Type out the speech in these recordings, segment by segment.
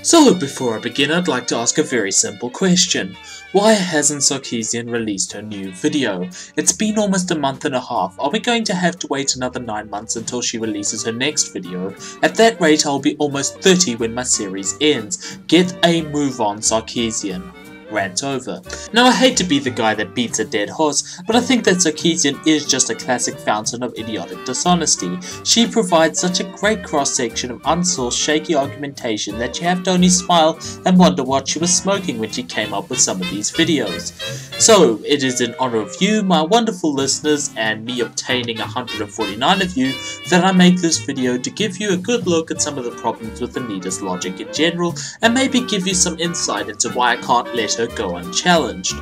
So, before I begin, I'd like to ask a very simple question. Why hasn't Sarkeesian released her new video? It's been almost a month and a half. Are we going to have to wait another 9 months until she releases her next video? At that rate, I'll be almost 30 when my series ends. Get a move on, Sarkeesian. Rant over. Now, I hate to be the guy that beats a dead horse, but I think that Sarkeesian is just a classic fountain of idiotic dishonesty. She provides such a great cross-section of unsourced, shaky argumentation that you have to only smile and wonder what she was smoking when she came up with some of these videos. So, it is in honor of you, my wonderful listeners, and me obtaining 149 of you, that I make this video to give you a good look at some of the problems with Anita's logic in general, and maybe give you some insight into why I can't let her go unchallenged.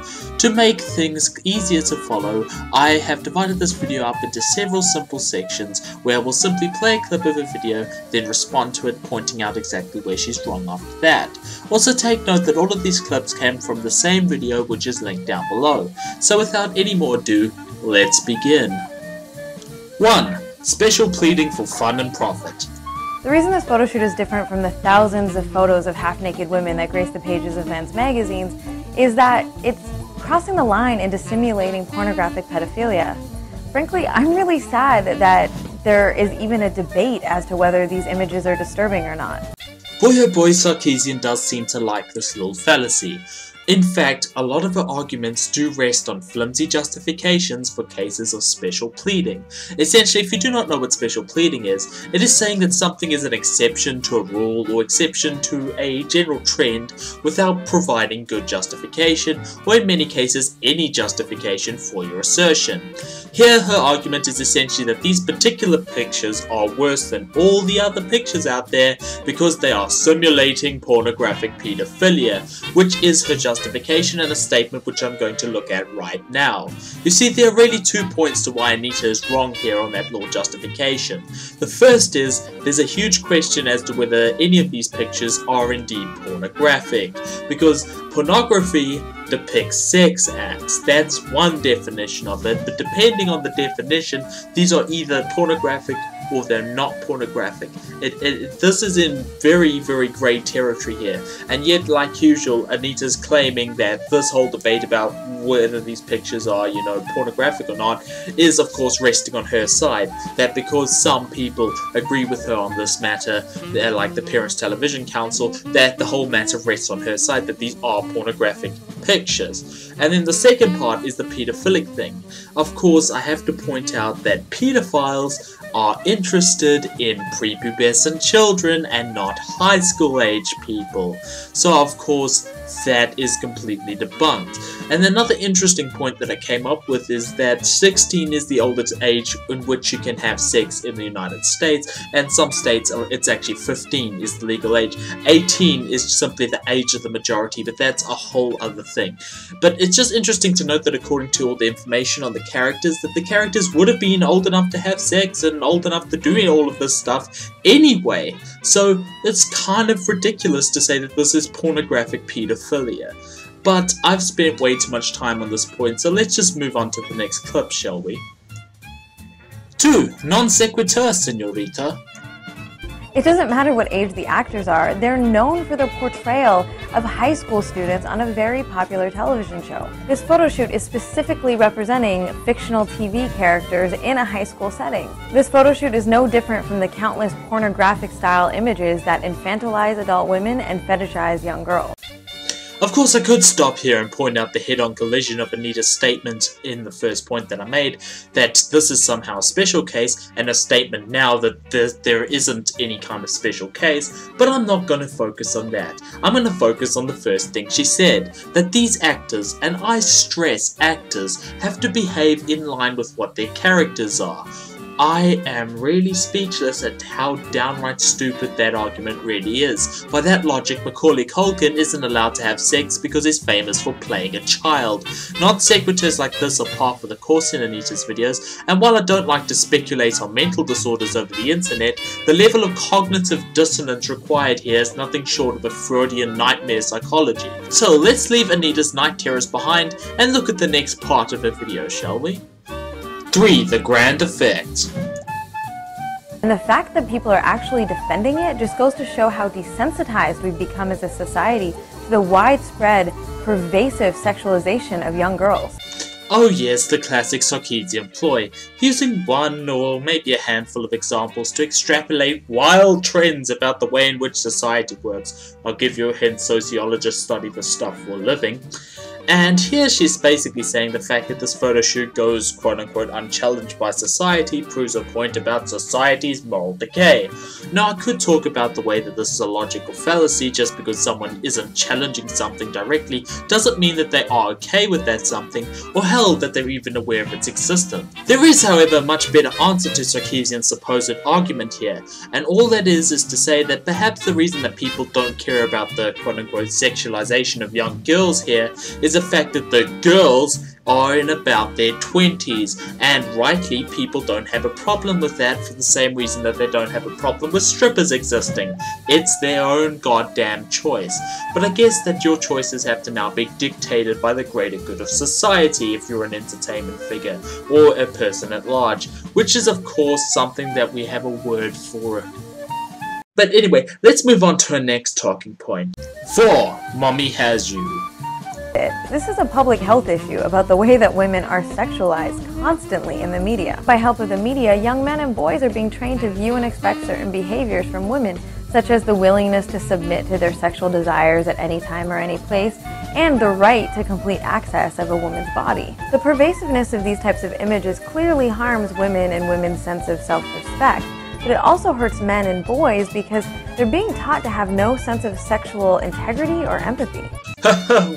To make things easier to follow, I have divided this video up into several simple sections where I will simply play a clip of a video, then respond to it, pointing out exactly where she's wrong after that. Also take note that all of these clips came from the same video, which is linked down below. So without any more ado, let's begin. 1. Special pleading for fun and profit. The reason this photo shoot is different from the thousands of photos of half-naked women that grace the pages of men's magazines is that it's crossing the line into simulating pornographic pedophilia. Frankly, I'm really sad that there is even a debate as to whether these images are disturbing or not. Boy oh boy, Sarkeesian does seem to like this little fallacy. In fact, a lot of her arguments do rest on flimsy justifications for cases of special pleading. Essentially, if you do not know what special pleading is, it is saying that something is an exception to a rule or exception to a general trend without providing good justification, or in many cases, any justification for your assertion. Here, her argument is essentially that these particular pictures are worse than all the other pictures out there because they are simulating pornographic pedophilia, which is her justification and a statement which I'm going to look at right now. You see, there are really 2 points to why Anita is wrong here on that little justification. The first is, there's a huge question as to whether any of these pictures are indeed pornographic, because pornography depicts sex acts. That's one definition of it, but depending on the definition, these are either pornographic or they're not pornographic. This is in very, very grey territory here, and yet, like usual, Anita's claiming that this whole debate about whether these pictures are, pornographic or not, is of course resting on her side, that because some people agree with her on this matter, like the Parents Television Council, that the whole matter rests on her side, that these are pornographic pictures. And then the second part is the pedophilic thing. Of course, I have to point out that pedophiles are interested in prepubescent children and not high school age people. So of course that is completely debunked. And another interesting point that I came up with is that 16 is the oldest age in which you can have sex in the United States, and some states it's actually 15 is the legal age. 18 is simply the age of the majority, but that's a whole other thing. But it's just interesting to note that according to all the information on the characters, that the characters would have been old enough to have sex and old enough to do all of this stuff anyway. So it's kind of ridiculous to say that this is pornographic pedophilia. But I've spent way too much time on this point, so let's just move on to the next clip, shall we? 2. NonSequitur, señorita. It doesn't matter what age the actors are, they're known for their portrayal of high school students on a very popular television show. This photo shoot is specifically representing fictional TV characters in a high school setting. This photo shoot is no different from the countless pornographic-style images that infantilize adult women and fetishize young girls. Of course, I could stop here and point out the head-on collision of Anita's statement in the first point that I made, that this is somehow a special case, and a statement now that there isn't any kind of special case, but I'm not going to focus on that. I'm going to focus on the first thing she said, that these actors, and I stress actors, have to behave in line with what their characters are. I am really speechless at how downright stupid that argument really is. By that logic, Macaulay Culkin isn't allowed to have sex because he's famous for playing a child. Non-sequiturs like this are par for the course in Anita's videos, and while I don't like to speculate on mental disorders over the internet, the level of cognitive dissonance required here is nothing short of a Freudian nightmare psychology. So let's leave Anita's night terrors behind and look at the next part of her video, shall we? 3. The grand effect. And the fact that people are actually defending it just goes to show how desensitized we've become as a society to the widespread, pervasive sexualization of young girls. Oh yes, the classic Sarkeesian ploy, using one or maybe a handful of examples to extrapolate wild trends about the way in which society works. I'll give you a hint, sociologists study this stuff for a living. And here she's basically saying the fact that this photo shoot goes quote-unquote unchallenged by society proves her point about society's moral decay. Now I could talk about the way that this is a logical fallacy. Just because someone isn't challenging something directly doesn't mean that they are okay with that something, or hell, that they're even aware of its existence. There is, however, a much better answer to Sarkeesian's supposed argument here, and all that is to say that perhaps the reason that people don't care about the quote-unquote sexualization of young girls here is the fact that the girls are in about their 20s, and rightly people don't have a problem with that for the same reason that they don't have a problem with strippers existing. It's their own goddamn choice. But I guess that your choices have to now be dictated by the greater good of society if you're an entertainment figure or a person at large, which is of course something that we have a word for. But anyway, let's move on to our next talking point. 4. Mommy has you. This is a public health issue about the way that women are sexualized constantly in the media. By help of the media, young men and boys are being trained to view and expect certain behaviors from women, such as the willingness to submit to their sexual desires at any time or any place, and the right to complete access of a woman's body. The pervasiveness of these types of images clearly harms women and women's sense of self-respect, but it also hurts men and boys because they're being taught to have no sense of sexual integrity or empathy.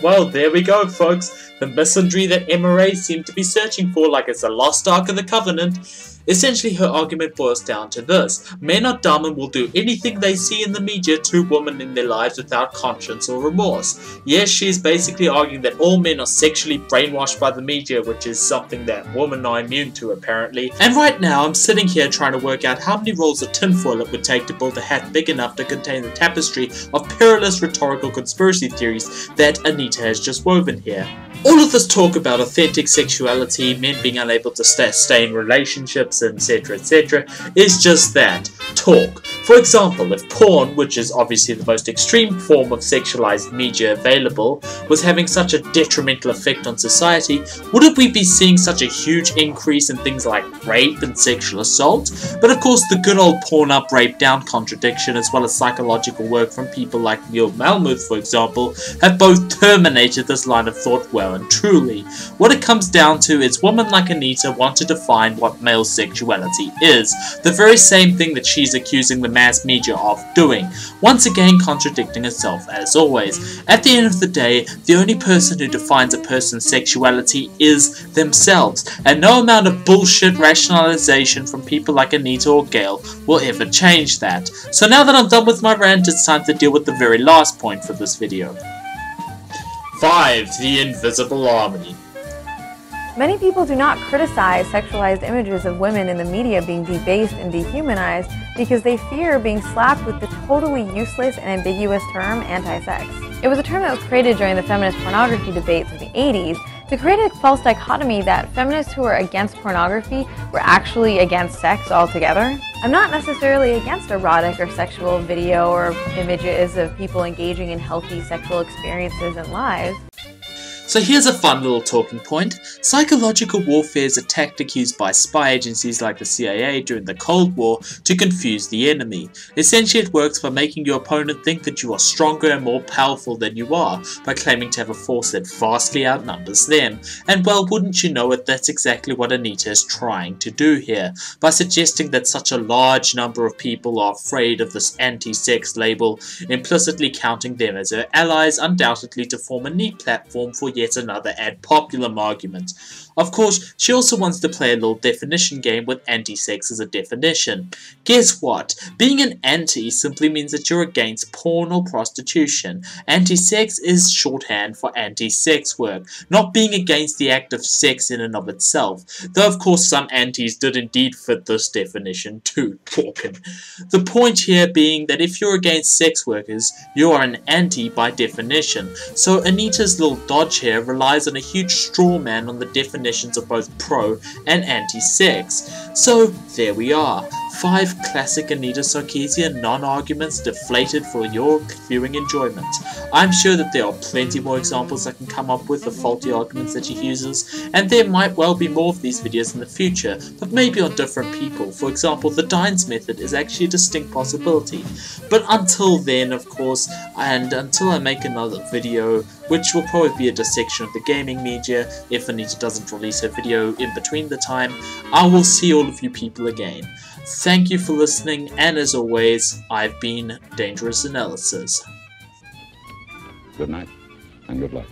Well, there we go, folks. The misandry that MRA seem to be searching for like it's the lost Ark of the Covenant. Essentially, her argument boils down to this. Men are dumb and will do anything they see in the media to women in their lives without conscience or remorse. Yes, she's basically arguing that all men are sexually brainwashed by the media, which is something that women are immune to, apparently. And right now, I'm sitting here trying to work out how many rolls of tinfoil it would take to build a hat big enough to contain the tapestry of perilous rhetorical conspiracy theories that Anita has just woven here. All of this talk about authentic sexuality, men being unable to stay in relationships, etc, is just that, talk. For example, if porn, which is obviously the most extreme form of sexualized media available, was having such a detrimental effect on society, wouldn't we be seeing such a huge increase in things like rape and sexual assault? But of course, the good old porn up, rape down contradiction, as well as psychological work from people like Neil Malmuth, for example, have both terminated this line of thought well and truly. What it comes down to is women like Anita want to define what male sexuality is, the very same thing that she's accusing the mass media of doing, once again contradicting herself as always. At the end of the day, the only person who defines a person's sexuality is themselves, and no amount of bullshit rationalization from people like Anita or Gail will ever change that. So now that I'm done with my rant, it's time to deal with the very last point for this video. 5. The Invisible Army. Many people do not criticize sexualized images of women in the media being debased and dehumanized because they fear being slapped with the totally useless and ambiguous term anti-sex. It was a term that was created during the feminist pornography debates of the 80s to create a false dichotomy that feminists who were against pornography were actually against sex altogether. I'm not necessarily against erotic or sexual video or images of people engaging in healthy sexual experiences and lives. So here's a fun little talking point. Psychological warfare is a tactic used by spy agencies like the CIA during the Cold War to confuse the enemy. Essentially it works by making your opponent think that you are stronger and more powerful than you are, by claiming to have a force that vastly outnumbers them. And well, wouldn't you know it, that's exactly what Anita is trying to do here, by suggesting that such a large number of people are afraid of this anti-sex label, implicitly counting them as her allies, undoubtedly to form a neat platform for yet another ad populum argument. Of course, she also wants to play a little definition game with anti-sex as a definition. Guess what? Being an anti simply means that you're against porn or prostitution. Anti-sex is shorthand for anti-sex work, not being against the act of sex in and of itself. Though of course some antis did indeed fit this definition too, talking. The point here being that if you're against sex workers, you are an anti by definition. So Anita's little dodge here relies on a huge straw man on the definitions of both pro and anti-sex. So there we are. 5 classic Anita Sarkeesian non-arguments deflated for your viewing enjoyment. I'm sure that there are plenty more examples I can come up with of faulty arguments that she uses, and there might well be more of these videos in the future, but maybe on different people. For example, the Dines method is actually a distinct possibility. But until then, of course, and until I make another video, which will probably be a dissection of the gaming media if Anita doesn't release her video in between the time, I will see all of you people again. Thank you for listening, and as always, I've been Dangerous Analysis. Good night, and good luck.